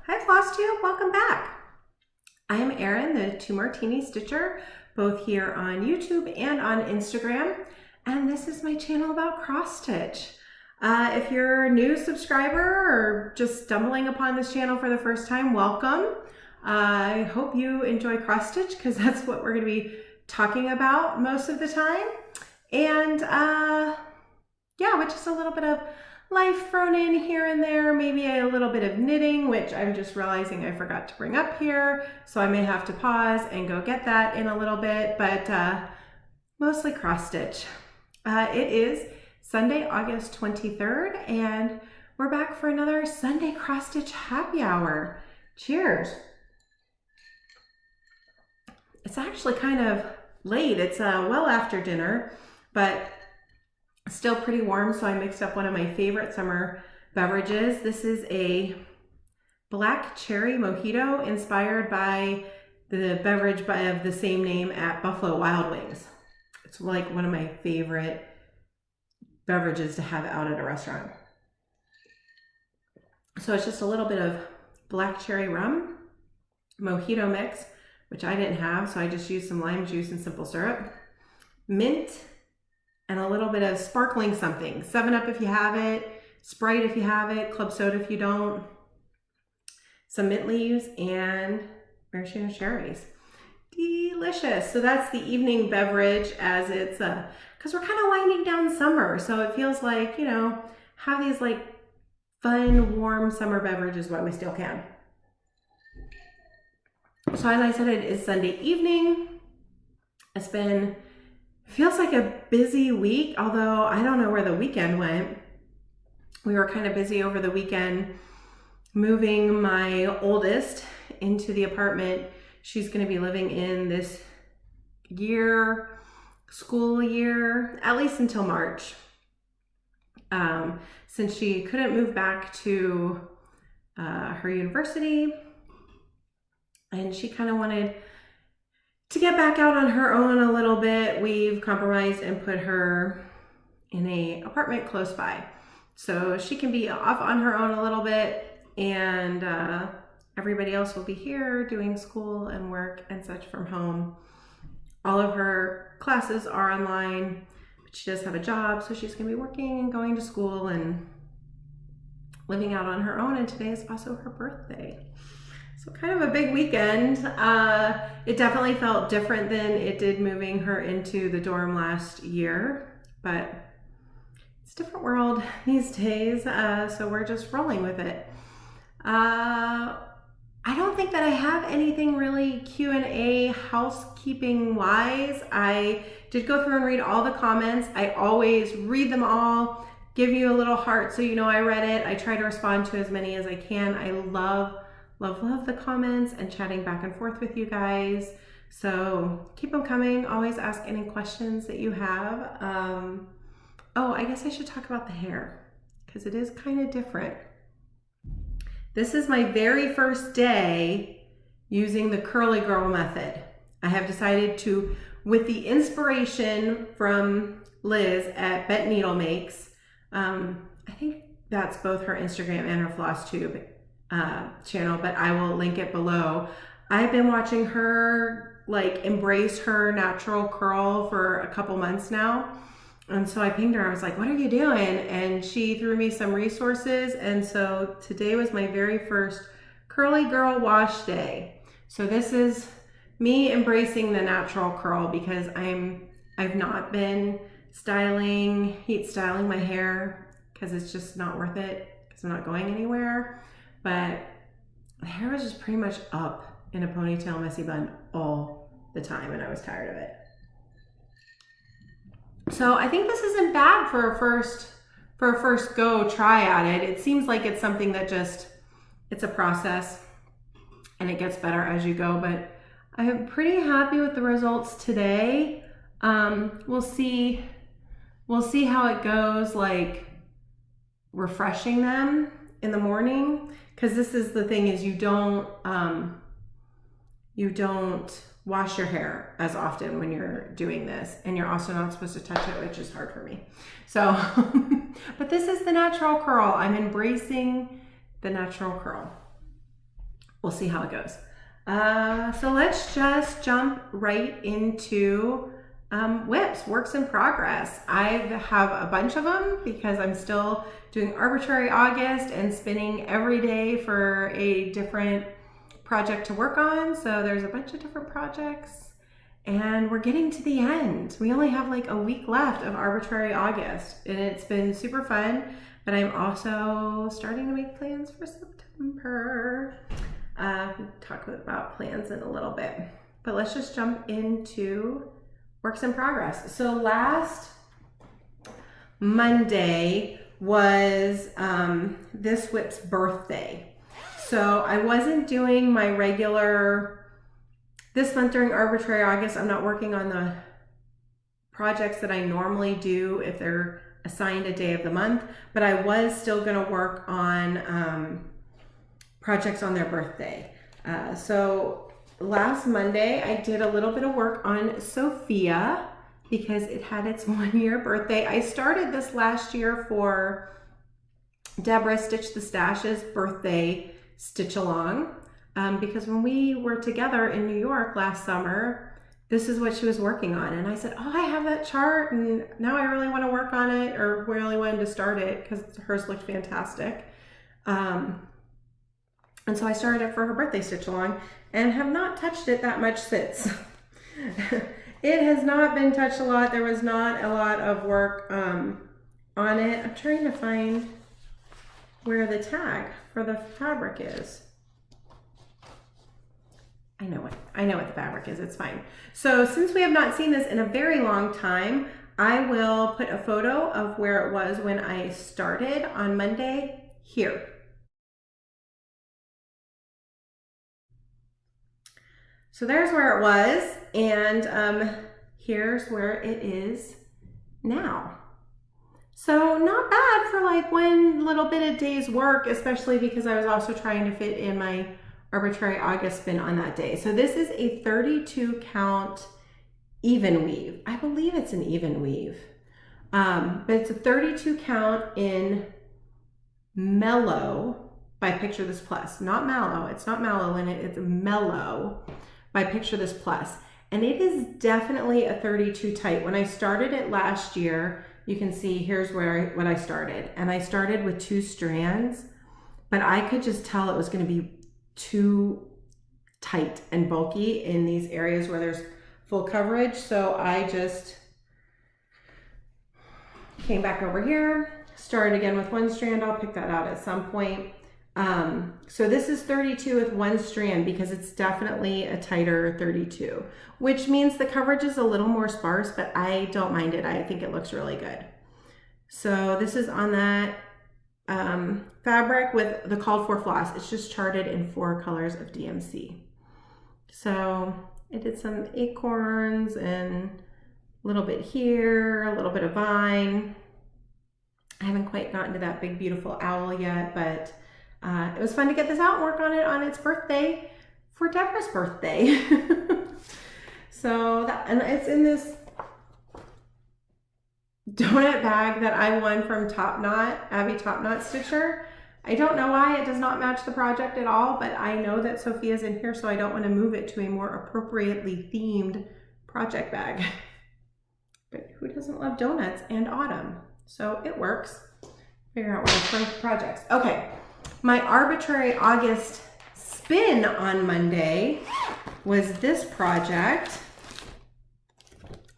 Hi Flosstube, welcome back. I am Erin, the 2 Martini Stitcher, both here on YouTube and on Instagram, and this is my channel about cross stitch. If you're a new subscriber or just stumbling upon this channel for the first time, welcome. I hope you enjoy cross stitch because that's what we're going to be talking about most of the time. And yeah, with just a little bit of life thrown in here and there, maybe a little bit of knitting, which I'm just realizing I forgot to bring up here, so I may have to pause and go get that in a little bit, but mostly cross stitch. It is Sunday, August 23rd, and we're back for another Sunday cross stitch happy hour. Cheers. It's actually kind of late. It's well after dinner, but still pretty warm, so I mixed up one of my favorite summer beverages. This is a black cherry mojito inspired by the beverage of the same name at Buffalo Wild Wings. It's like one of my favorite beverages to have out at a restaurant. So it's just a little bit of black cherry rum, mojito mix, which I didn't have, so I just used some lime juice and simple syrup, mint, and a little bit of sparkling something. 7-Up if you have it, Sprite if you have it, club soda if you don't, some mint leaves, and maraschino cherries. Delicious. So that's the evening beverage, as it's, because we're kind of winding down summer, so it feels like, you know, have these like fun, warm summer beverages while we still can. So as I said, it is Sunday evening. It's been, feels like a busy week, although I don't know where the weekend went. We were kind of busy over the weekend moving my oldest into the apartment she's going to be living in this year, school year, at least until March. Since she couldn't move back to her university, and she kind of wanted to get back out on her own a little bit, we've compromised and put her in an apartment close by. So she can be off on her own a little bit, and everybody else will be here doing school and work and such from home. All of her classes are online, but she does have a job, so she's gonna be working and going to school and living out on her own, and today is also her birthday. So kind of a big weekend. It definitely felt different than it did moving her into the dorm last year, but it's a different world these days, so we're just rolling with it. I don't think that I have anything really Q&A housekeeping wise. I did go through and read all the comments. I always read them all, give you a little heart so you know I read it. I try to respond to as many as I can. I love the comments and chatting back and forth with you guys. So keep them coming. Always ask any questions that you have. Oh, I guess I should talk about the hair because it is kind of different. This is my very first day using the curly girl method. I have decided to, with the inspiration from Liz at Bet Needle Makes, I think that's both her Instagram and her Flosstube channel, but I will link it below. I've been watching her like embrace her natural curl for a couple months now, and so I pinged her. I was like, what are you doing? And she threw me some resources, and so today was my very first curly girl wash day. So this is me embracing the natural curl because I've not been heat styling my hair because it's just not worth it because I'm not going anywhere. But the hair was just pretty much up in a ponytail messy bun all the time, and I was tired of it. So I think this isn't bad for a first go try at it. It seems like it's something that just, it's a process and it gets better as you go, but I'm pretty happy with the results today. We'll see how it goes, like refreshing them in the morning, because this is the thing, is you don't wash your hair as often when you're doing this, and you're also not supposed to touch it, which is hard for me. So but this is the natural curl. I'm embracing the natural curl. we'll see how it goes. So let's just jump right into WIPs, works in progress. I have a bunch of them because I'm still doing arbitrary August and spinning every day for a different project to work on. So there's a bunch of different projects and we're getting to the end. We only have like a week left of arbitrary August and it's been super fun, but I'm also starting to make plans for September. We'll talk about plans in a little bit, but let's just jump into works in progress. So last Monday was this WIP's birthday. So I wasn't doing my regular, this month during arbitrary August, I'm not working on the projects that I normally do if they're assigned a day of the month, but I was still gonna work on projects on their birthday. So last Monday, I did a little bit of work on Sophia because it had its 1-year birthday. I started this last year for Deborah Stitch the Stash's birthday stitch along because when we were together in New York last summer, this is what she was working on. And I said, oh, I have that chart and now I really want to work on it, or really wanted to start it because hers looked fantastic. And so I started it for her birthday stitch along and have not touched it that much since. It has not been touched a lot. There was not a lot of work on it. I'm trying to find where the tag for the fabric is. I know what the fabric is, it's fine. So since we have not seen this in a very long time, I will put a photo of where it was when I started on Monday here. So there's where it was, and here's where it is now. So not bad for like one little bit of day's work, especially because I was also trying to fit in my arbitrary August spin on that day. So this is a 32 count even weave. I believe it's an even weave, but it's a 32 count in Mello by Picture This Plus, not Mallow. It's not Mallow in it, it's Mello by Picture This Plus. And it is definitely a 32 tight. When I started it last year, you can see here's what I started. And I started with 2 strands, but I could just tell it was gonna be too tight and bulky in these areas where there's full coverage. So I just came back over here, started again with 1 strand. I'll pick that out at some point. So this is 32 with 1 strand because it's definitely a tighter 32, which means the coverage is a little more sparse, but I don't mind it. I think it looks really good. So this is on that fabric with the called for floss. It's just charted in 4 colors of DMC. So I did some acorns and a little bit here, a little bit of vine. I haven't quite gotten to that big, beautiful owl yet, but it was fun to get this out and work on it on its birthday for Deborah's birthday. So that, and it's in this donut bag that I won from Top Knot, Abby Top Knot Stitcher. I don't know why it does not match the project at all, but I know that Sophia's in here, so I don't want to move it to a more appropriately themed project bag. But who doesn't love donuts and autumn? So it works. Figure out where to put projects. Okay, my arbitrary August spin on Monday was this project,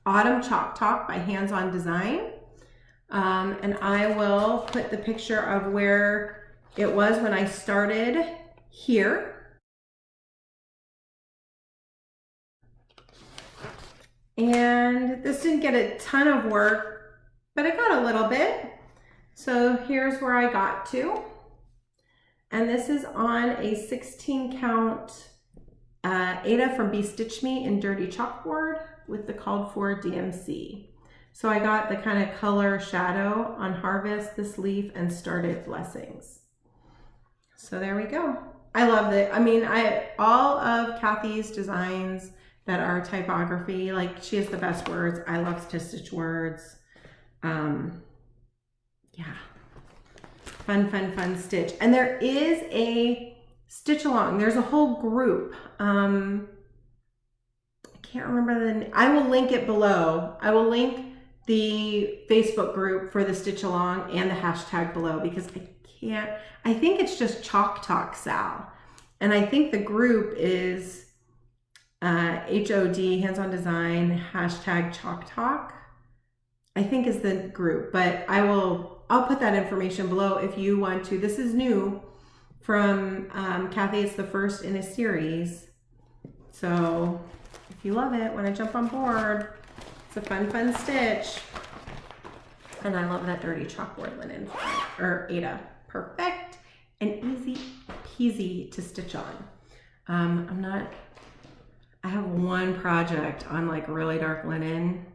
Autumn Chalk Talk by Hands On Design. And I will put the picture of where it was when I started here. And this didn't get a ton of work, but it got a little bit. So here's where I got to. And this is on a 16 count Aida from BeStitchMe in Dirty Chalkboard with the called for DMC. So I got the kind of color shadow on Harvest, this leaf, and started Blessings. So there we go. I love it. I mean, all of Kathy's designs that are typography, like she has the best words. I love to stitch words. Yeah, fun stitch. And there is a stitch along. There's a whole group. I can't remember I will link it below. I will link the Facebook group for the stitch along and the hashtag below, because I think it's just Chalk Talk Sal. And I think the group is HOD, Hands-On Design, hashtag Chalk Talk, I think is the group, but I'll put that information below if you want to. This is new from Kathy. It's the first in a series. So if you love it, want to jump on board, it's a fun stitch. And I love that Dirty Chalkboard linen, or Aida. Perfect and easy peasy to stitch on. I have one project on like really dark linen.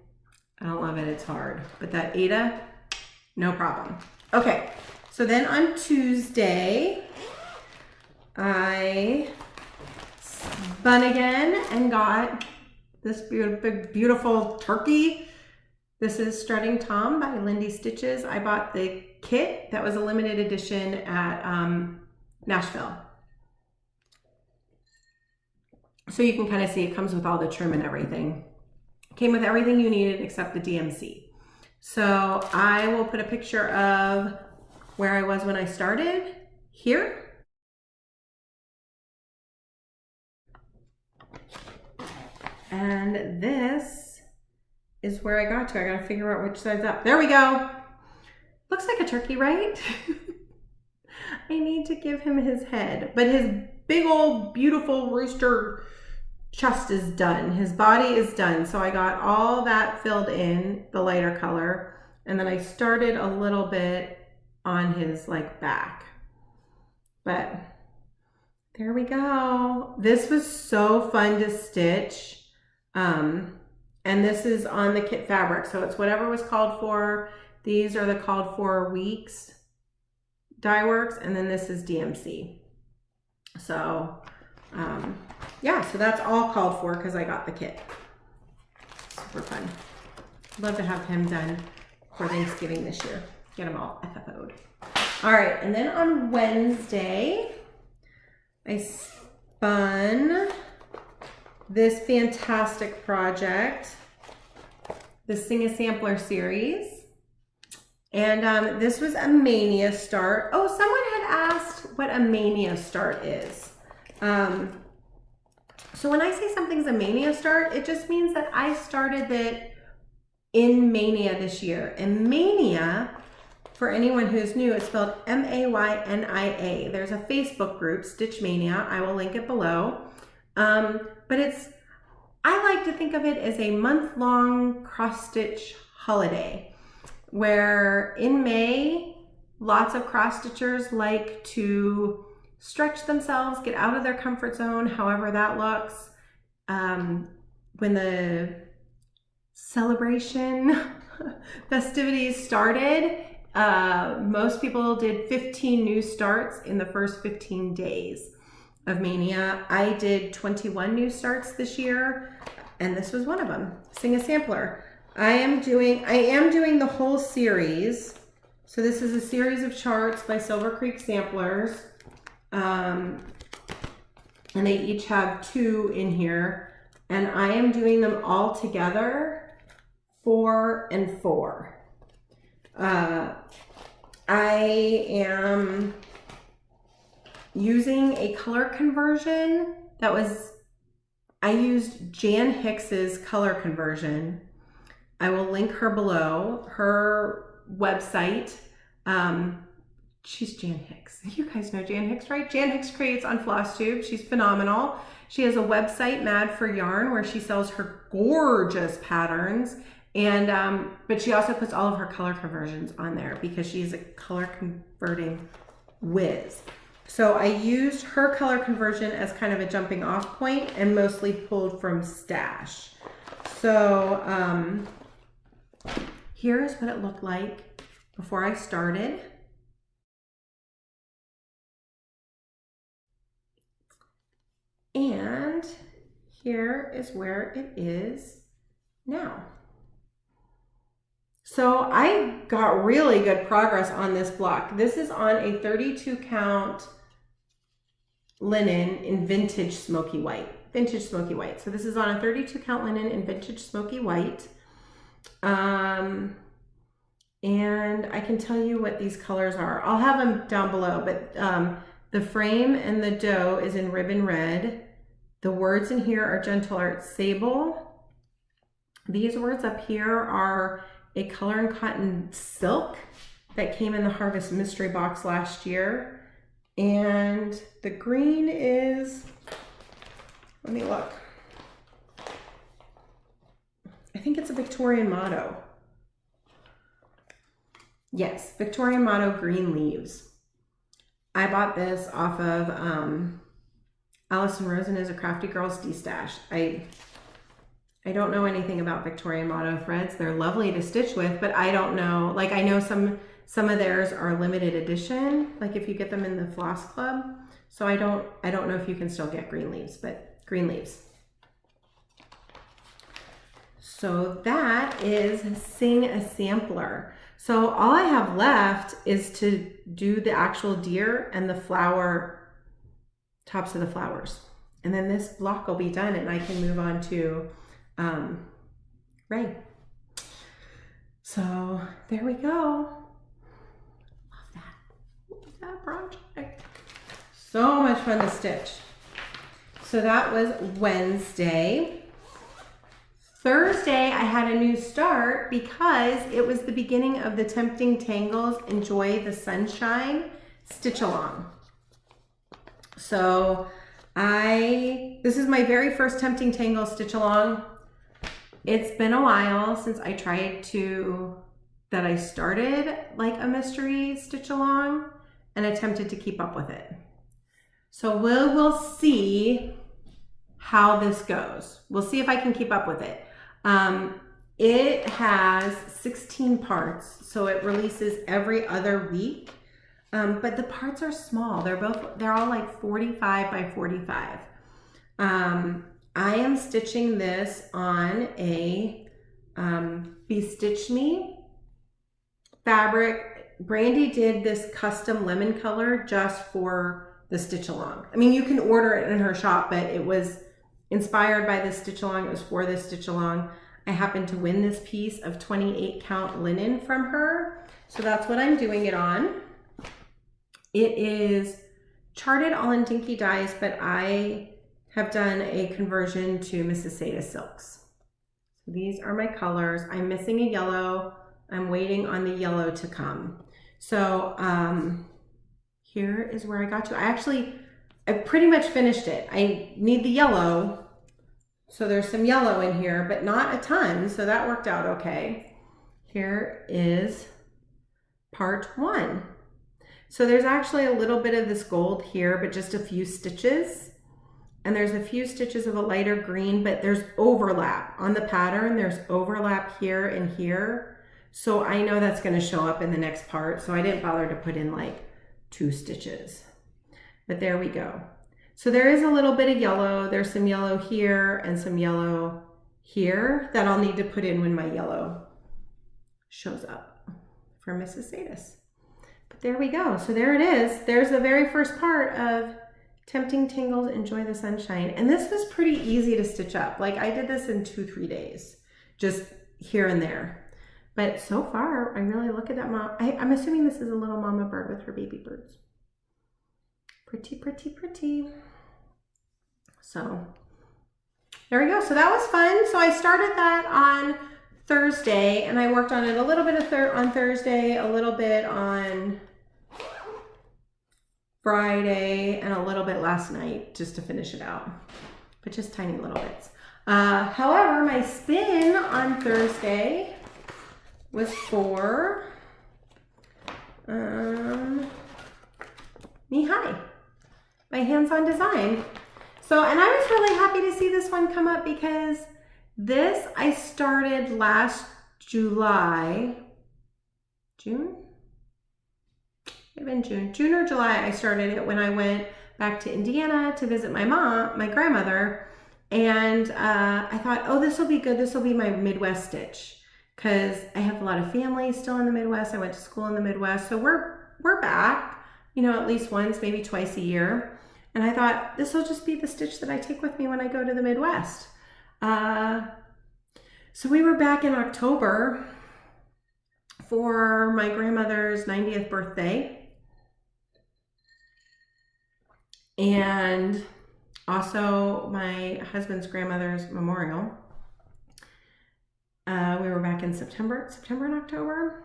I don't love it, it's hard. But that Aida, no problem. Okay, so then on Tuesday, I spun again and got this big, beautiful turkey. This is Strutting Tom by Lindy Stitches. I bought the kit that was a limited edition at Nashville. So you can kind of see it comes with all the trim and everything. Came with everything you needed except the DMC. So I will put a picture of where I was when I started here. And this is where I got to. I gotta figure out which side's up. There we go. Looks like a turkey, right? I need to give him his head, but his big old beautiful rooster chest is done. His body is done. So I got all that filled in, the lighter color, and then I started a little bit on his like back. But there we go. This was so fun to stitch. And this is on the kit fabric. So it's whatever was called for. These are the called for weeks dye works, and then this is DMC. So yeah, so that's all called for because I got the kit. Super fun. Love to have him done for Thanksgiving this year. Get them all FFO'd. All right, and then on Wednesday, I spun this fantastic project, the Sing a Sampler series. And this was a Mania start. Oh, someone had asked what a Mania start is. So when I say something's a Mania start, it just means that I started it in Mania this year. And Mania, for anyone who's new, it's spelled M-A-Y-N-I-A. There's a Facebook group, Stitch Mania. I will link it below. But I like to think of it as a month-long cross-stitch holiday, where in May, lots of cross-stitchers like to stretch themselves, get out of their comfort zone, however that looks. When the celebration festivities started, most people did 15 new starts in the first 15 days of Mania. I did 21 new starts this year, and this was one of them, Sing a Sampler. I am doing the whole series. So this is a series of charts by Silver Creek Samplers. And they each have 2 in here, and I am doing them all together, 4 and 4. I am using a color conversion I used Jan Hicks's color conversion. I will link her below, her website. She's Jan Hicks. You guys know Jan Hicks, right? Jan Hicks creates on Flosstube. She's phenomenal. She has a website, Mad for Yarn, where she sells her gorgeous patterns. And but she also puts all of her color conversions on there because she's a color converting whiz. So I used her color conversion as kind of a jumping off point and mostly pulled from Stash. So here's what it looked like before I started. And here is where it is now. So I got really good progress on this block. This is on a 32 count linen in vintage Smokey White. Vintage Smokey White. So this is on a 32 count linen in vintage Smokey White. And I can tell you what these colors are. I'll have them down below, but the frame and the dough is in ribbon red. The words in here are Gentle Art Sable. These words up here are a Color and Cotton Silk that came in the Harvest Mystery Box last year. And the green is, let me look. I think it's a Victorian motto. Yes, Victorian motto green leaves. I bought this off of Allison Rosen is a Crafty Girls D-Stash. I don't know anything about Victorian motto threads. They're lovely to stitch with, but I don't know. Like, I know some of theirs are limited edition, like if you get them in the Floss Club. So I don't know if you can still get green leaves, but green leaves. So that is Sing a Sampler. So all I have left is to do the actual deer and the flower, tops of the flowers. And then this block will be done and I can move on to Ray. So there we go. Love that. Love that project. So much fun to stitch. So that was Wednesday. Thursday, I had a new start because it was the beginning of the Tempting Tangles Enjoy the Sunshine Stitch Along. So this is my very first Tempting Tangle Stitch Along. It's been a while since I started like a mystery stitch along and attempted to keep up with it. So we'll see how this goes. We'll see if I can keep up with it. It has 16 parts, so it releases every other week. But the parts are small. They're all like 45 by 45. I am stitching this on a BeStitchMe fabric. Brandy did this custom lemon color just for the stitch along. I mean, you can order it in her shop, but it was inspired by this stitch along. It was for this stitch along. I happened to win this piece of 28 count linen from her. So that's what I'm doing it on. It is charted all in Dinky Dyes, but I have done a conversion to Mrs. Seda silks. So these are my colors. I'm missing a yellow. I'm waiting on the yellow to come. So here is where I got to. I pretty much finished it. I need the yellow. So there's some yellow in here, but not a ton. So that worked out okay. Here is part 1. So there's actually a little bit of this gold here, but just a few stitches. And there's a few stitches of a lighter green, but there's overlap on the pattern. There's overlap here and here. So I know that's going to show up in the next part. So I didn't bother to put in like 2 stitches, but there we go. So there is a little bit of yellow. There's some yellow here and some yellow here that I'll need to put in when my yellow shows up for Mrs. Sadis. But there we go. So there it is. There's the very first part of Tempting Tangles Enjoy the Sunshine. And this was pretty easy to stitch up. Like I did this in 2-3 days, just here and there. But so far, I really look at that mom. I'm assuming this is a little mama bird with her baby birds. Pretty, pretty, pretty. So there we go. So that was fun. So I started that on Thursday and I worked on it a little bit on Thursday, a little bit on Friday, and a little bit last night just to finish it out, but just tiny little bits. However, my spin on Thursday was for Knee High by Hands-On Design. So, and I was really happy to see this one come up because this I started last July, June or July. I started it when I went back to Indiana to visit my grandmother. And I thought, oh, this will be good. This will be my Midwest stitch because I have a lot of family still in the Midwest. I went to school in the Midwest. So we're back, you know, at least once, maybe twice a year. And I thought, this will just be the stitch that I take with me when I go to the Midwest. So we were back in October for my grandmother's 90th birthday. And also my husband's grandmother's memorial. We were back in September and October.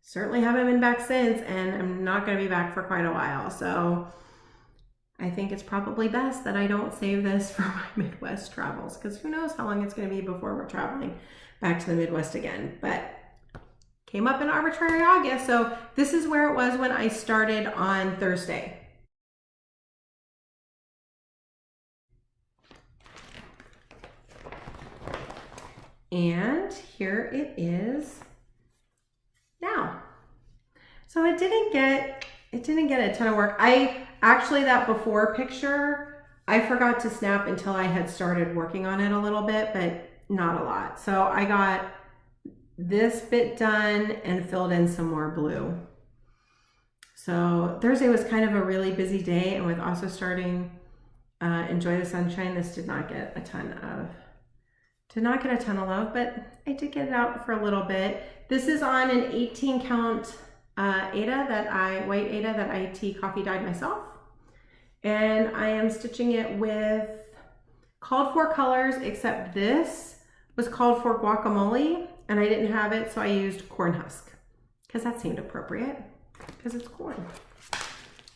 Certainly haven't been back since, and I'm not going to be back for quite a while. So I think it's probably best that I don't save this for my Midwest travels, because who knows how long it's going to be before we're traveling back to the Midwest again. But came up in arbitrary August, so this is where it was when I started on Thursday. And here it is now. So it didn't get a ton of work. Actually, that before picture, I forgot to snap until I had started working on it a little bit, but not a lot. So I got this bit done and filled in some more blue. So Thursday was kind of a really busy day, and with also starting Enjoy the Sunshine, this did not get a ton of love, but I did get it out for a little bit. This is on an 18 count aida white aida that I tea coffee dyed myself. And I am stitching it with called for colors, except this was called for guacamole and I didn't have it, so I used corn husk because that seemed appropriate because it's corn.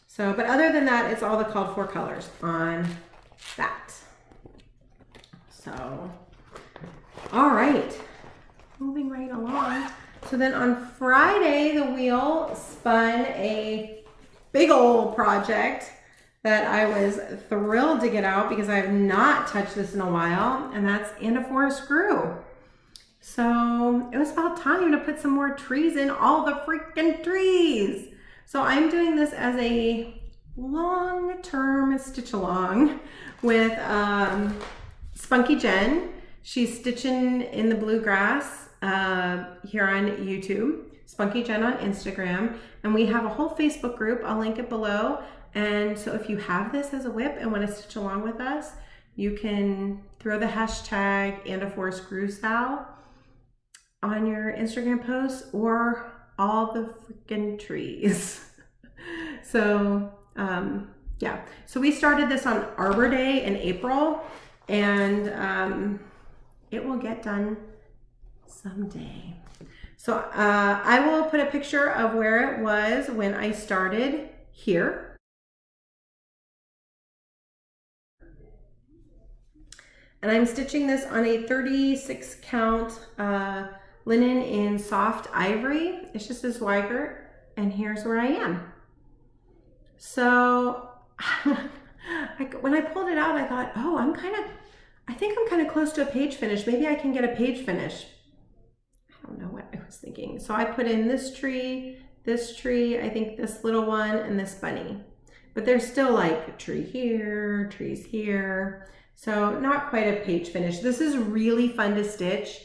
So, but other than that, it's all the called for colors on that. So, all right, moving right along. So then on Friday, the wheel spun a big old project that I was thrilled to get out because I have not touched this in a while, and that's And a Forest Grew. So it was about time to put some more trees in, all the freaking trees. So I'm doing this as a long-term stitch along with Spunky Jen. She's stitching in the bluegrass here on YouTube, Spunky Jen on Instagram, and we have a whole Facebook group. I'll link it below. And so if you have this as a WIP and want to stitch along with us, you can throw the hashtag And a Forest Grew Sal on your Instagram posts, or all the freaking trees. So yeah, so we started this on Arbor Day in April, and it will get done someday. So I will put a picture of where it was when I started here. And I'm stitching this on a 36 count linen in soft ivory. It's just a Zweigert, and here's where I am. So when I pulled it out, I thought, oh, I think I'm kind of close to a page finish. Maybe I can get a page finish. I don't know what I was thinking. So I put in this tree, I think this little one, and this bunny. But there's still like a tree here, trees here. So not quite a page finish. This is really fun to stitch,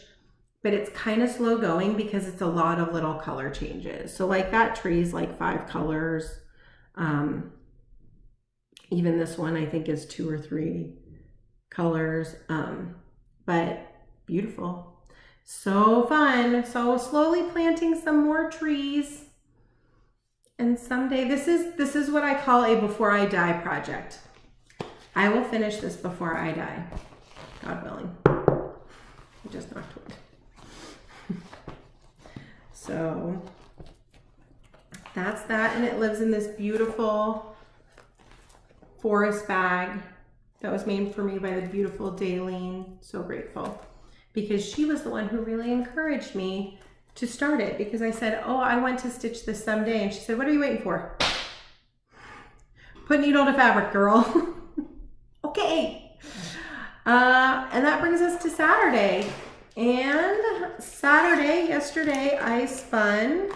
but it's kind of slow going because it's a lot of little color changes. So like that tree is like 5 colors. Even this one I think is 2 or 3 colors, but beautiful. So fun. So slowly planting some more trees. And someday, this is what I call a before I die project. I will finish this before I die, God willing. I just knocked wood. So that's that, and it lives in this beautiful forest bag that was made for me by the beautiful Daleen. So grateful, because she was the one who really encouraged me to start it, because I said, oh, I want to stitch this someday, and she said, what are you waiting for? Put needle to fabric, girl. Okay. And that brings us to Saturday. And yesterday, I spun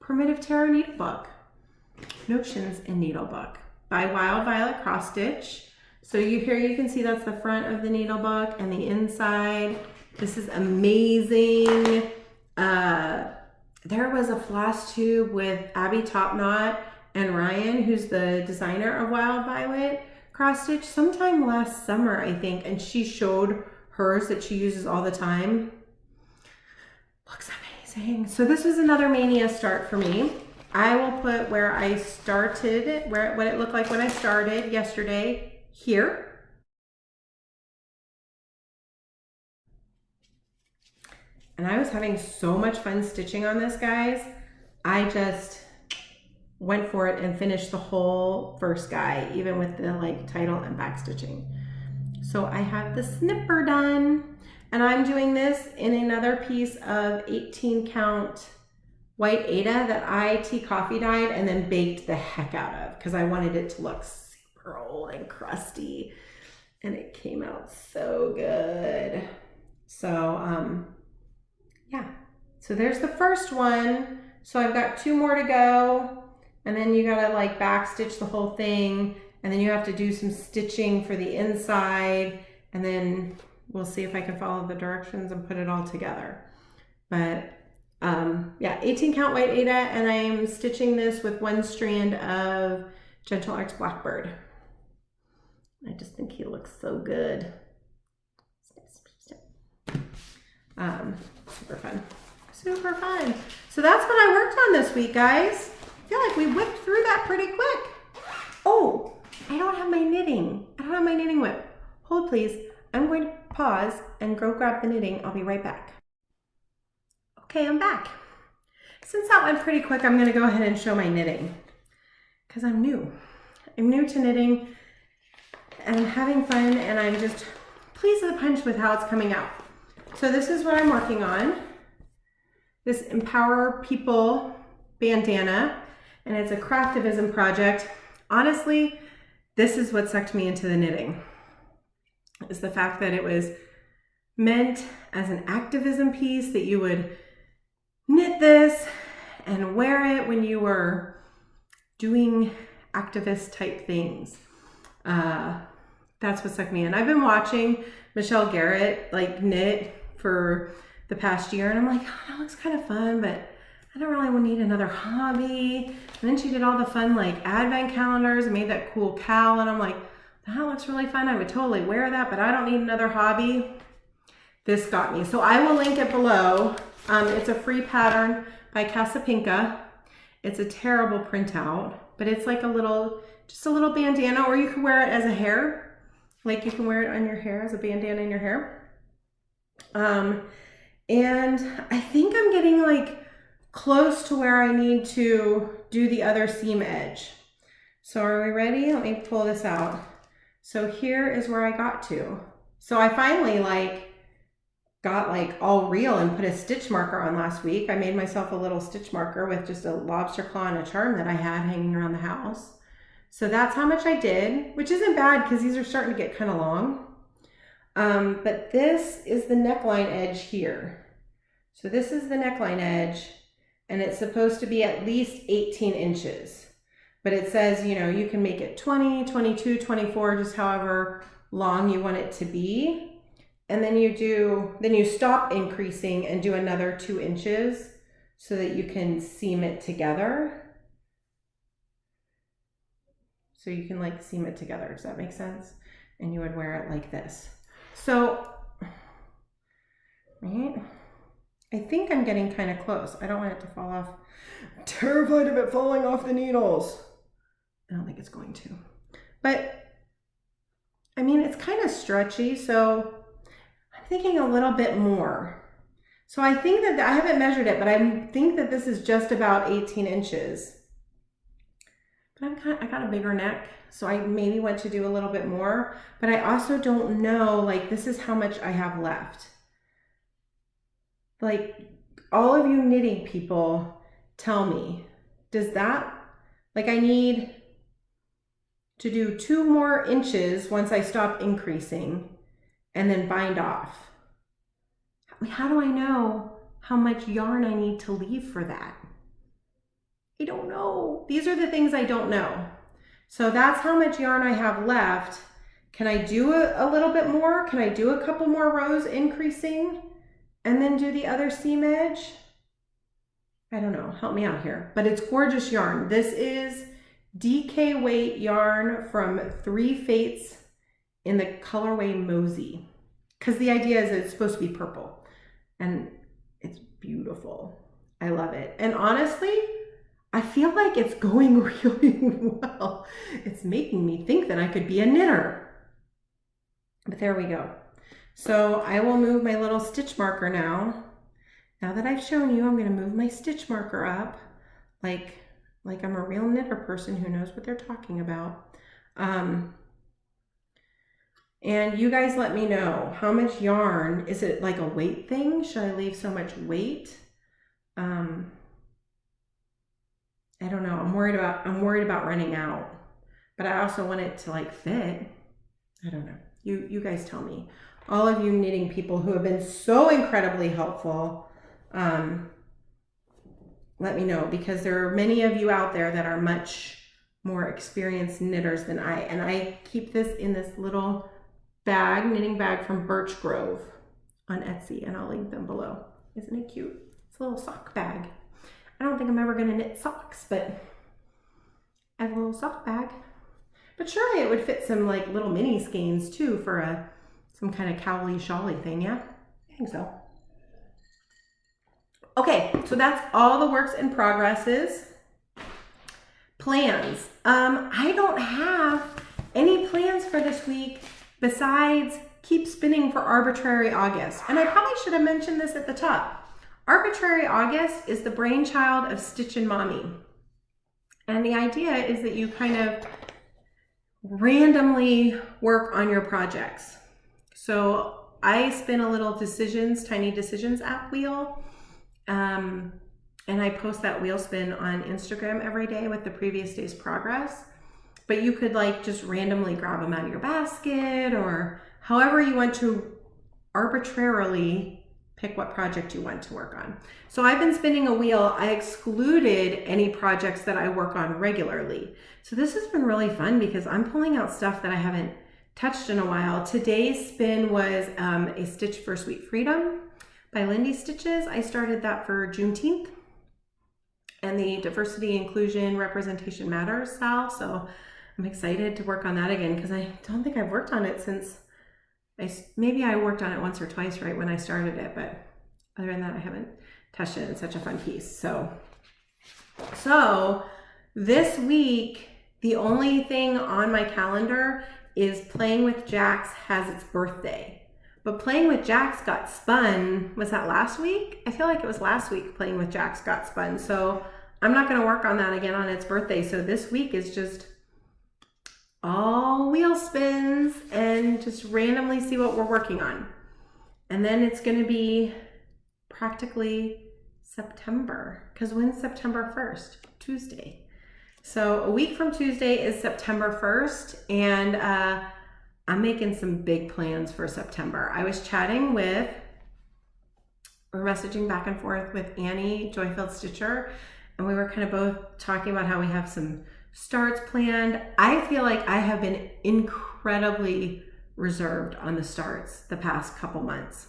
Primitive Tarot Needlebook, Notions in Needlebook by Wild Violet Cross Stitch. So you can see that's the front of the needlebook, and the inside. This is amazing. There was a floss tube with Abby Top Knot and Ryan, who's the designer of Wild Violet cross stitch, sometime last summer, I think, and she showed hers that she uses all the time. Looks amazing. So this was another mania start for me. I will put where I started, what it looked like when I started yesterday here. And I was having so much fun stitching on this, guys. I just went for it and finished the whole first guy, even with the like title and back stitching. So I have the snipper done, and I'm doing this in another piece of 18 count white Aida that I tea coffee dyed and then baked the heck out of because I wanted it to look super old and crusty, and it came out so good. So yeah, so there's the first one. So I've got 2 more to go, and then you gotta like back stitch the whole thing, and then you have to do some stitching for the inside, and then we'll see if I can follow the directions and put it all together. But yeah, 18 count white Aida, and I'm stitching this with 1 strand of Gentle Arts Blackbird. I just think he looks so good. Super fun. Super fun. So that's what I worked on this week, guys. I feel like we whipped through that pretty quick. Oh, I don't have my knitting. I don't have my knitting whip. Hold please. I'm going to pause and go grab the knitting. I'll be right back. Okay, I'm back. Since that went pretty quick, I'm going to go ahead and show my knitting because I'm new. I'm new to knitting and I'm having fun, and I'm just pleased with the punch with how it's coming out. So this is what I'm working on. This Empower People bandana, and it's a craftivism project. Honestly, this is what sucked me into the knitting, is the fact that it was meant as an activism piece, that you would knit this and wear it when you were doing activist type things. That's what sucked me in. I've been watching Michelle Garrett like knit for the past year, and I'm like, oh, that looks kind of fun, but I don't really need another hobby. And then she did all the fun like advent calendars and made that cool cowl, and I'm like, that looks really fun. I would totally wear that, but I don't need another hobby. This got me. So I will link it below. It's a free pattern by Casapinka. It's a terrible printout, but it's like just a little bandana, or you can wear it as a hair. Like you can wear it on your hair as a bandana in your hair. And I think I'm getting like close to where I need to do the other seam edge. So are we ready? Let me pull this out. So here is where I got to. So I finally got all real and put a stitch marker on last week. I made myself a little stitch marker with just a lobster claw and a charm that I had hanging around the house. So that's how much I did, which isn't bad because these are starting to get kind of long. But this is the neckline edge here. So this is the neckline edge, and it's supposed to be at least 18 inches. But it says, you know, you can make it 20, 22, 24, just however long you want it to be. And then you stop increasing and do another 2 inches so that you can seam it together. So you can like seam it together. Does that make sense? And you would wear it like this. So, right? I think I'm getting kind of close. I don't want it to fall off. I'm terrified of it falling off the needles. I don't think it's going to. But, I mean, it's kind of stretchy, so I'm thinking a little bit more. So I think that, I haven't measured it, but I think that this is just about 18 inches. But I got a bigger neck, so I maybe want to do a little bit more, but I also don't know, like, this is how much I have left. Like, all of you knitting people, tell me, does that, like, I need to do 2 more inches once I stop increasing and then bind off. How do I know how much yarn I need to leave for that? I don't know. These are the things I don't know. So that's how much yarn I have left. Can I do a little bit more? Can I do a couple more rows increasing and then do the other seam edge? I don't know. Help me out here. But it's gorgeous yarn. This is DK weight yarn from 3 Fates in the colorway Mosey. Because the idea is it's supposed to be purple. And it's beautiful. I love it. And honestly, I feel like it's going really well. It's making me think that I could be a knitter. But there we go. So I will move my little stitch marker now. Now that I've shown you, I'm going to move my stitch marker up like I'm a real knitter person who knows what they're talking about. And you guys let me know how much yarn. Is it like a weight thing? Should I leave so much weight? I don't know. I'm worried about running out, but I also want it to like fit. I don't know. You guys tell me. All of you knitting people who have been so incredibly helpful, let me know, because there are many of you out there that are much more experienced knitters than I. And I keep this in this little bag, knitting bag from Birch Grove on Etsy, and I'll link them below. Isn't it cute? It's a little sock bag. I don't think I'm ever going to knit socks, but I have a little sock bag. But surely it would fit some like little mini skeins too for some kind of cowly shawly thing, yeah? I think so. Okay, so that's all the works in progresses. Plans. I don't have any plans for this week besides keep spinning for Arbitrary August. And I probably should have mentioned this at the top. Arbitrary August is the brainchild of Stitch and Mommy. And the idea is that you kind of randomly work on your projects. So I spin a little Tiny Decisions app wheel. And I post that wheel spin on Instagram every day with the previous day's progress. But you could like just randomly grab them out of your basket, or however you want to arbitrarily pick what project you want to work on. So I've been spinning a wheel. I excluded any projects that I work on regularly. So this has been really fun because I'm pulling out stuff that I haven't touched in a while. Today's spin was a Stitch for Sweet Freedom by Lindy Stitches. I started that for Juneteenth, and the Diversity, Inclusion, Representation Matters style. So I'm excited to work on that again because I don't think I've worked on it since maybe I worked on it once or twice right when I started it, but other than that, I haven't touched it. It's such a fun piece. So this week, the only thing on my calendar is Playing with Jax has its birthday. But Playing with Jax got spun, was that last week? I feel like it was last week Playing with Jax got spun. So I'm not gonna work on that again on its birthday. So this week is just all wheel spins and just randomly see what we're working on. And then it's going to be practically September, because when's September 1st? Tuesday. So a week from Tuesday is September 1st, and I'm making some big plans for September. I was messaging back and forth with Annie, Joyfield Stitcher, and we were kind of both talking about how we have some starts planned. I feel like I have been incredibly reserved on the starts the past couple months.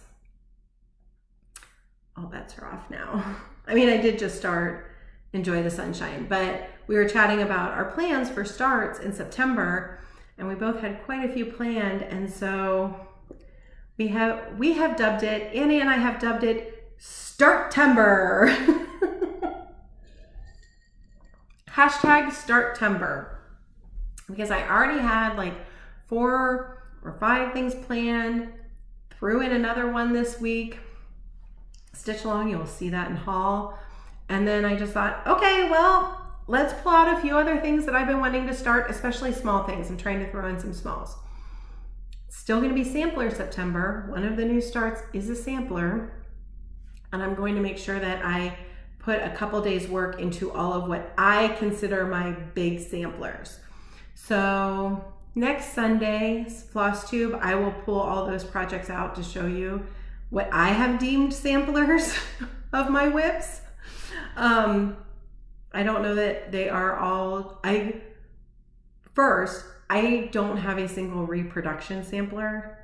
All bets are off now. I mean, I did just start Enjoy the Sunshine, but we were chatting about our plans for starts in September, and we both had quite a few planned. And so we have dubbed it, Annie and I have dubbed it Starttember. Hashtag Starttember, because I already had like 4 or 5 things planned, threw in another one this week. Stitch along, you'll see that in haul. And then I just thought, okay, well, let's pull out a few other things that I've been wanting to start, especially small things. I'm trying to throw in some smalls. Still going to be Sampler September. One of the new starts is a sampler, and I'm going to make sure that I put a couple days work into all of what I consider my big samplers. So next Sunday, Flosstube, I will pull all those projects out to show you what I have deemed samplers of my WIPs. I don't know that they are all, I don't have a single reproduction sampler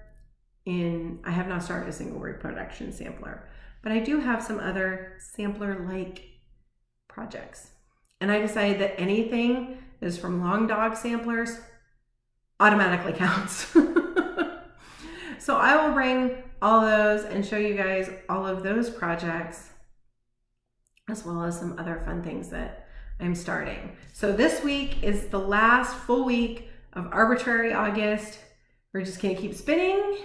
I have not started a single reproduction sampler. But I do have some other sampler-like projects. And I decided that anything is from Long Dog Samplers automatically counts. So I will bring all those and show you guys all of those projects, as well as some other fun things that I'm starting. So this week is the last full week of arbitrary August. We're just gonna keep spinning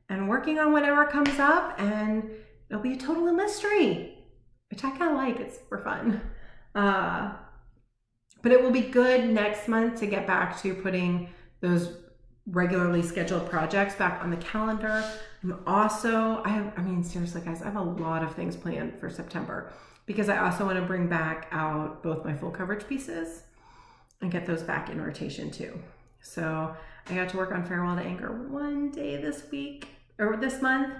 and working on whatever comes up, and it'll be a total mystery, which I kind of like. It's super fun. But it will be good next month to get back to putting those regularly scheduled projects back on the calendar. I'm also, I mean, seriously guys, I have a lot of things planned for September, because I also want to bring back out both my full coverage pieces and get those back in rotation too. So I got to work on Farewell to Anger one day this week, or this month.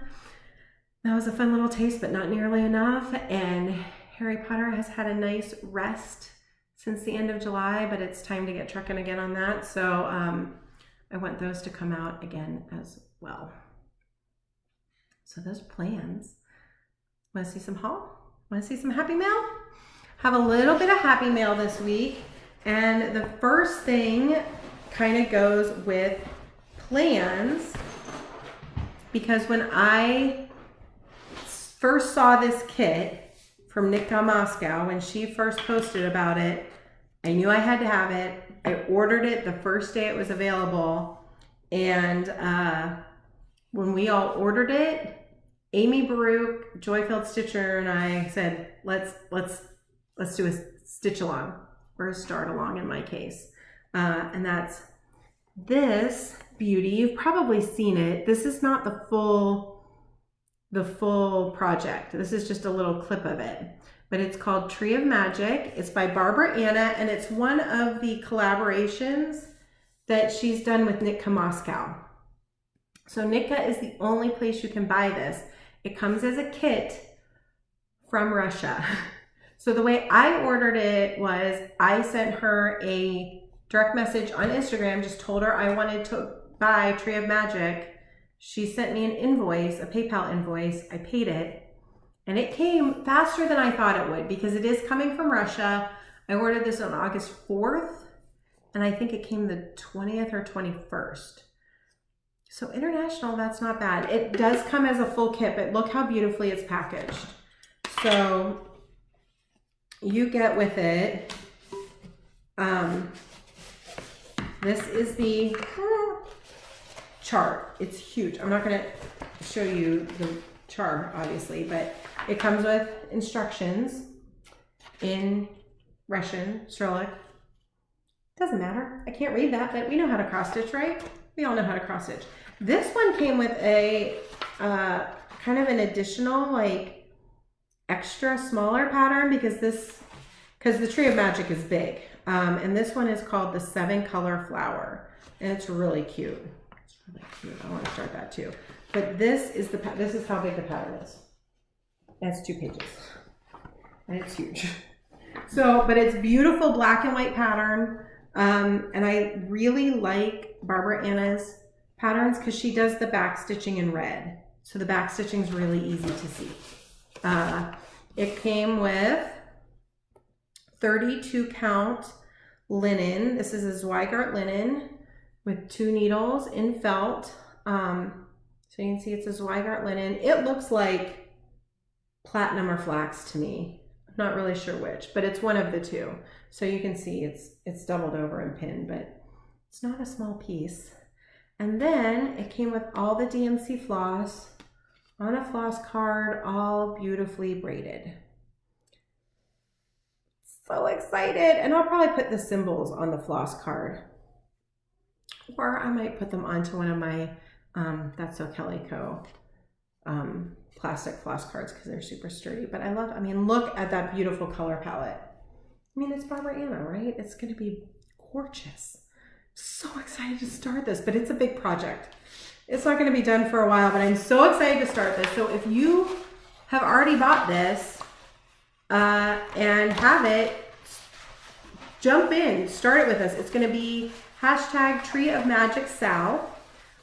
That was a fun little taste, but not nearly enough. And Harry Potter has had a nice rest since the end of July, but it's time to get trucking again on that. So I want those to come out again as well. So those plans. Want to see some haul? Want to see some happy mail? Have a little bit of happy mail this week. And the first thing kind of goes with plans, because when I first saw this kit from Nitka Moscow, when she first posted about it, I knew I had to have it. I ordered it the first day it was available. And when we all ordered it, Amy Baruch, Joy-Filled Stitcher, and I said, let's do a stitch along, or a start along in my case. And that's this beauty. You've probably seen it. This is not the full project. This is just a little clip of it, but it's called Tree of Magic. It's by Barbara Anna, and it's one of the collaborations that she's done with Nitka Moscow. So Nitka is the only place you can buy this. It comes as a kit from Russia. So the way I ordered it was I sent her a direct message on Instagram, just told her I wanted to buy Tree of Magic. She sent me an invoice, a PayPal invoice. I paid it, and it came faster than I thought it would, because it is coming from Russia. I ordered this on August 4th, and I think it came the 20th or 21st. So international, that's not bad. It does come as a full kit, but look how beautifully it's packaged. So you get with it, this is the chart. It's huge. I'm not going to show you the chart, obviously, but it comes with instructions in Russian, Cyrillic. Doesn't matter. I can't read that, but we know how to cross stitch, right? We all know how to cross stitch. This one came with a kind of an additional, like, extra smaller pattern, because the Tree of Magic is big. And this one is called the 7-color flower, and it's really cute. It's really cute. I want to start that too. But this is how big the pattern is. That's 2 pages, and it's huge. So, but it's beautiful black and white pattern. And I really like Barbara Anna's patterns because she does the back stitching in red. So the back stitching is really easy to see. It came with 32 count linen. This is a Zweigart linen with 2 needles in felt. So you can see it's a Zweigart linen. It looks like platinum or flax to me. I'm not really sure which, but it's one of the two. So you can see it's doubled over and pinned, but it's not a small piece. And then it came with all the DMC floss on a floss card, all beautifully braided. So excited. And I'll probably put the symbols on the floss card, or I might put them onto one of my That's So Kelly Co. Plastic floss cards, because they're super sturdy. But I mean, look at that beautiful color palette. I mean, it's Barbara Anna, right? It's going to be gorgeous. So excited to start this, but it's a big project. It's not going to be done for a while, but I'm so excited to start this. So if you have already bought this and have it, jump in, start it with us. It's going to be #TreeOfMagicSal.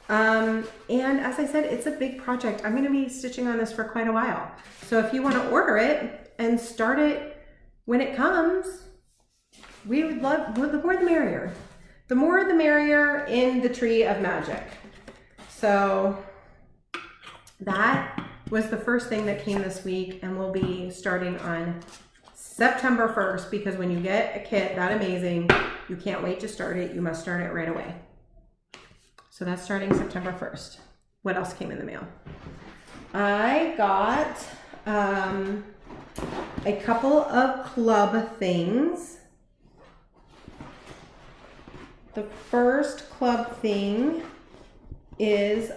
And as I said, it's a big project. I'm going to be stitching on this for quite a while. So if you want to order it and start it when it comes, we would love, the more the merrier. The more the merrier in the tree of magic. So that was the first thing that came this week, and we'll be starting on September 1st, because when you get a kit that amazing, you can't wait to start it. You must start it right away. So that's starting September 1st. What else came in the mail? I got a couple of club things. The first club thing is,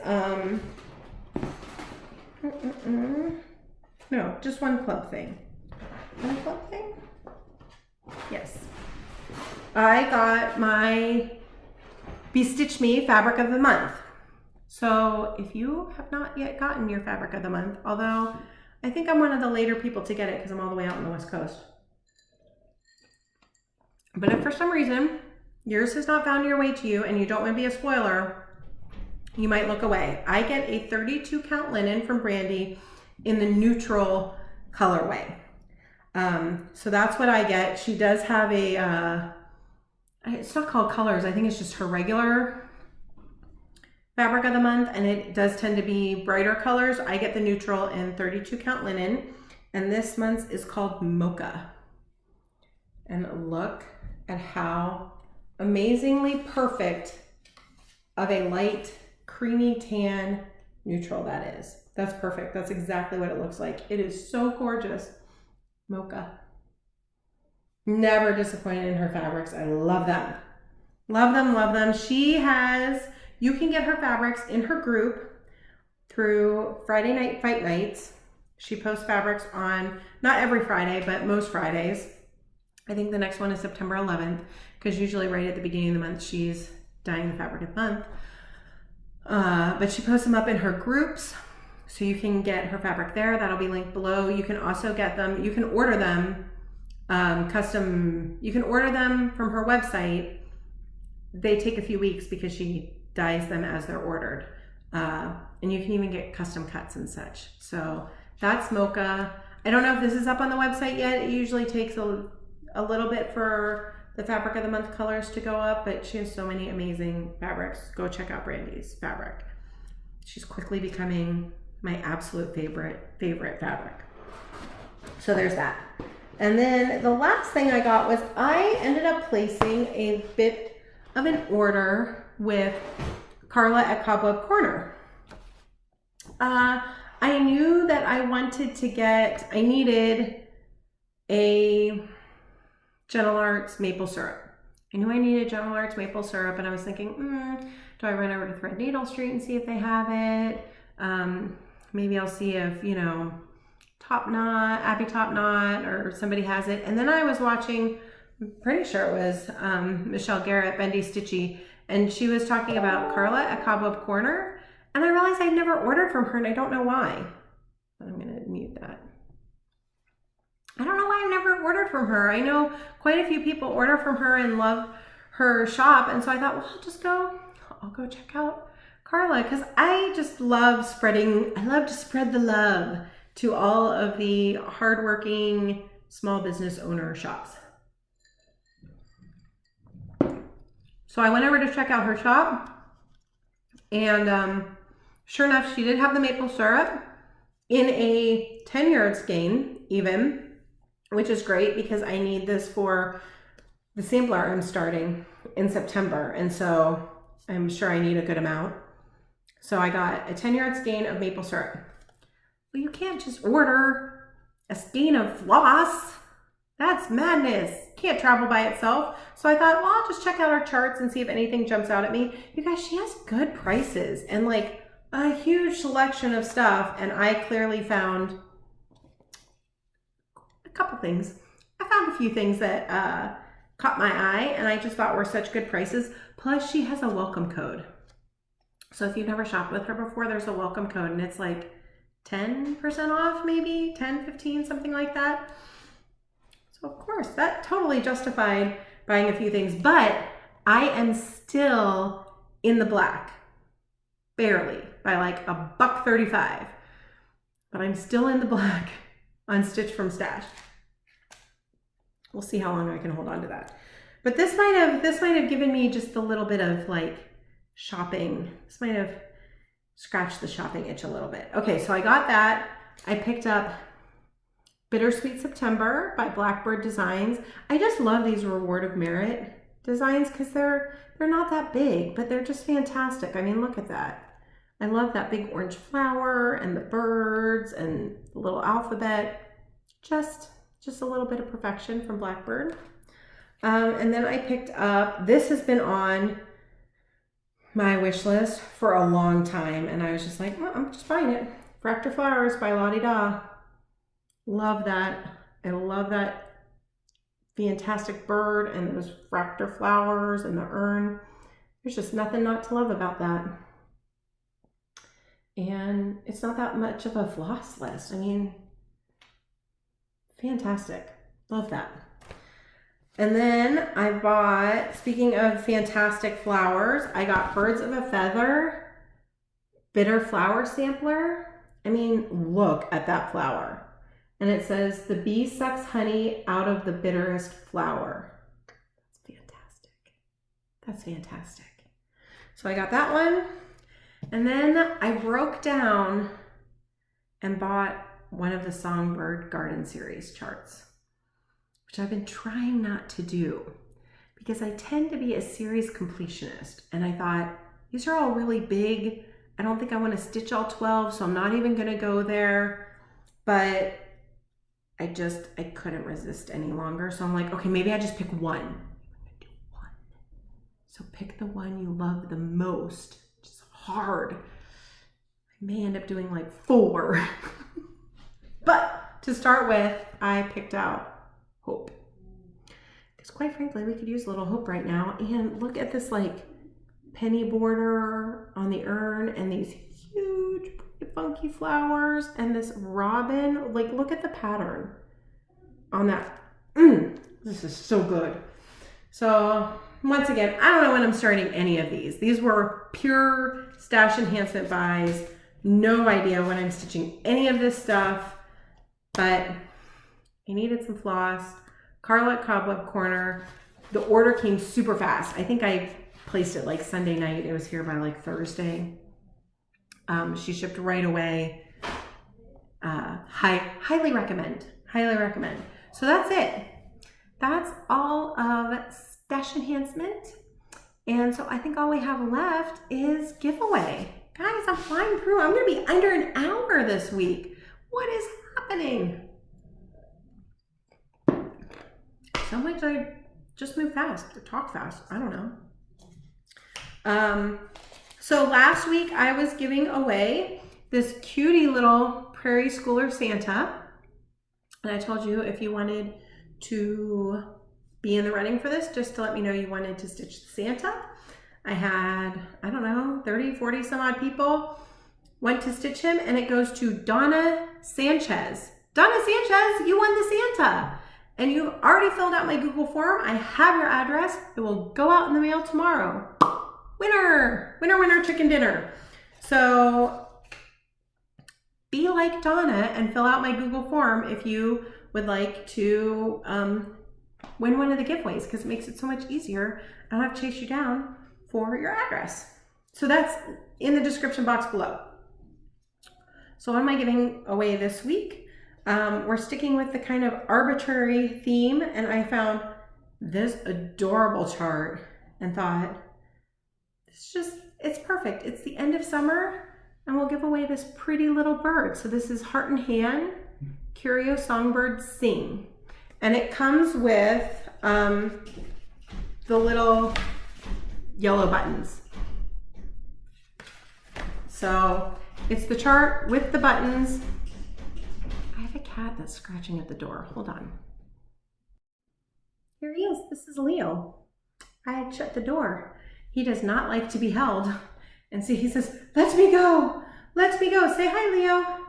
no, just one club thing. One club thing? Yes. I got my BeStitchMe Fabric of the Month. So if you have not yet gotten your Fabric of the Month, although I think I'm one of the later people to get it because I'm all the way out on the West Coast. But if for some reason yours has not found your way to you and you don't want to be a spoiler, you might look away. I get a 32 count linen from Brandy in the neutral colorway. So that's what I get. She does have a, it's not called colors. I think it's just her regular Fabric of the Month, and it does tend to be brighter colors. I get the neutral in 32 count linen, and this month's is called Mocha. And look at how amazingly perfect of a light creamy tan neutral that is. That's perfect. That's exactly what it looks like. It is so gorgeous. Mocha. Never disappointed in her fabrics. I love them. Love them, love them. She has, you can get her fabrics in her group through Friday Night Fight Nights. She posts fabrics on, not every Friday, but most Fridays. I think the next one is September 11th, because usually right at the beginning of the month, she's dyeing the fabric of the month. But she posts them up in her groups, so you can get her fabric there. That'll be linked below. You can also get them, you can order them custom, you can order them from her website. They take a few weeks because she dyes them as they're ordered. And you can even get custom cuts and such. So that's Mocha. I don't know if this is up on the website yet. It usually takes a little bit for the Fabric of the Month colors to go up, but she has so many amazing fabrics. Go check out Brandy's fabric. She's quickly becoming my absolute favorite fabric. So there's that. And then the last thing I got was I ended up placing a bit of an order with Carla at Cobweb Corner. I knew that I wanted to get, I needed a Gentle Arts maple syrup. I knew I needed Gentle Arts maple syrup, and I was thinking, do I run over to Threadneedle Street and see if they have it? Maybe I'll see if, you know, Top Knot, Abby Top Knot, or somebody has it. And then I was watching, I'm pretty sure it was Michelle Garrett, Bendy Stitchy, and she was talking about Carla at Cobweb Corner, and I realized I'd never ordered from her, and I don't know why. I'm gonna mute that. I don't know why I've never ordered from her. I know quite a few people order from her and love her shop, and so I thought, well, I'll go check out Carla, because I just love I love to spread the love to all of the hardworking small business owner shops. So I went over to check out her shop, and sure enough, she did have the maple syrup in a 10-yard skein even, which is great because I need this for the sampler I'm starting in September. And so I'm sure I need a good amount. So I got a 10-yard skein of maple syrup. Well, you can't just order a skein of floss. That's madness. Can't travel by itself. So I thought, well, I'll just check out our charts and see if anything jumps out at me. You guys, she has good prices and like a huge selection of stuff. And I clearly found a couple things. I found a few things that caught my eye and I just thought were such good prices. Plus she has a welcome code. So if you've never shopped with her before, there's a welcome code and it's like 10% off, maybe 10, 15, something like that. So of course that totally justified buying a few things, but I am still in the black, barely, by like $1.35, but I'm still in the black on Stitch from Stash. We'll see how long I can hold on to that. But this might have given me just a little bit of like shopping. This might have scratched the shopping itch a little bit. Okay, so I got that. I picked up Bittersweet September by Blackbird Designs. I just love these Reward of Merit designs because they're not that big, but they're just fantastic. I mean, look at that. I love that big orange flower and the birds and the little alphabet. Just a little bit of perfection from Blackbird. And then I picked up, this has been on my wish list for a long time, and I was just like, well, I'm just buying it. Fractor Flowers by Lottie Da. Love that. I love that fantastic bird and those fractor flowers and the urn. There's just nothing not to love about that. And it's not that much of a floss list. I mean, fantastic. Love that. And then I bought, speaking of fantastic flowers, I got Birds of a Feather Bitter Flower Sampler. I mean, look at that flower. And it says, the bee sucks honey out of the bitterest flower. That's fantastic. That's fantastic. So I got that one. And then I broke down and bought one of the Songbird Garden Series charts, which I've been trying not to do because I tend to be a series completionist. And I thought, these are all really big. I don't think I want to stitch all 12, so I'm not even going to go there. But I couldn't resist any longer. So I'm like, okay, maybe I just pick one. I'm going to do one. So pick the one you love the most. It's hard. I may end up doing like 4. But to start with, I picked out Hope. Because quite frankly, we could use a little Hope right now. And look at this like penny border on the urn and these huge funky flowers and this robin. Like, look at the pattern on that. This is so good. So once again, I don't know when I'm starting any of these. These were pure stash enhancement buys. No idea when I'm stitching any of this stuff, but I needed some floss. Carla at Cobweb Corner. The order came super fast. I think I placed it like Sunday night. It was here by like Thursday. She shipped right away. Highly recommend. Highly recommend. So that's it. That's all of stash enhancement. And so I think all we have left is giveaway. Guys, I'm flying through. I'm going to be under an hour this week. What is happening? So much I just move fast or talk fast. I don't know. So last week I was giving away this cutie little Prairie Schooler Santa. And I told you if you wanted to be in the running for this, just to let me know you wanted to stitch the Santa. I had, I don't know, 30, 40 some odd people went to stitch him, and it goes to Donna Sanchez. Donna Sanchez, you won the Santa. And you already filled out my Google form. I have your address. It will go out in the mail tomorrow. Winner, winner, winner, chicken dinner. So be like Donna and fill out my Google form if you would like to win one of the giveaways, because it makes it so much easier. I don't have to chase you down for your address. So that's in the description box below. So what am I giving away this week? We're sticking with the kind of arbitrary theme, and I found this adorable chart and thought, it's perfect. It's the end of summer, and we'll give away this pretty little bird. So this is Heart and Hand, Curio Songbird Sing. And it comes with the little yellow buttons. So it's the chart with the buttons. I have a cat that's scratching at the door. Hold on. Here he is. This is Leo. I had shut the door. He does not like to be held. And see, he says, let me go. Let me go. Say hi, Leo.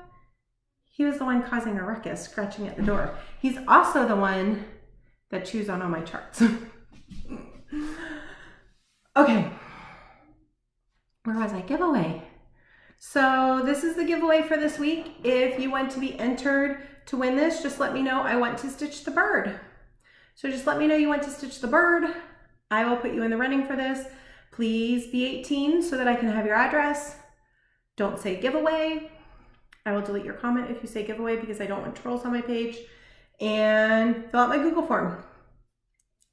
He was the one causing a ruckus, scratching at the door. He's also the one that chews on all my charts. Okay. Where was I? Giveaway. So this is the giveaway for this week. If you want to be entered to win this, just let me know I want to stitch the bird. So just let me know you want to stitch the bird. I will put you in the running for this. Please be 18 so that I can have your address. Don't say giveaway. I will delete your comment if you say giveaway because I don't want trolls on my page. And fill out my Google form.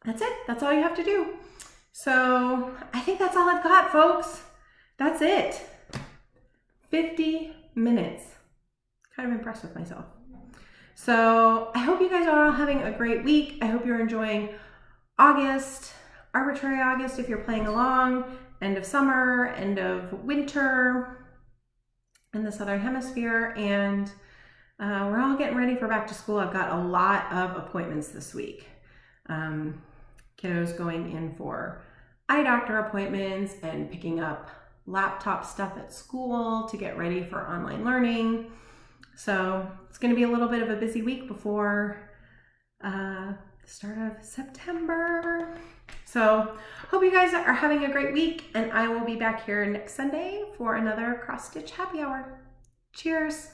That's it. That's all you have to do. So I think that's all I've got, folks. That's it. 50 minutes. Kind of impressed with myself. So I hope you guys are all having a great week. I hope you're enjoying August, arbitrary August if you're playing along, end of summer, end of winter in the Southern Hemisphere, and we're all getting ready for back to school. I've got a lot of appointments this week. Kiddos going in for eye doctor appointments and picking up laptop stuff at school to get ready for online learning. So it's going to be a little bit of a busy week before the start of September. So hope you guys are having a great week, and I will be back here next Sunday for another cross stitch happy hour. Cheers.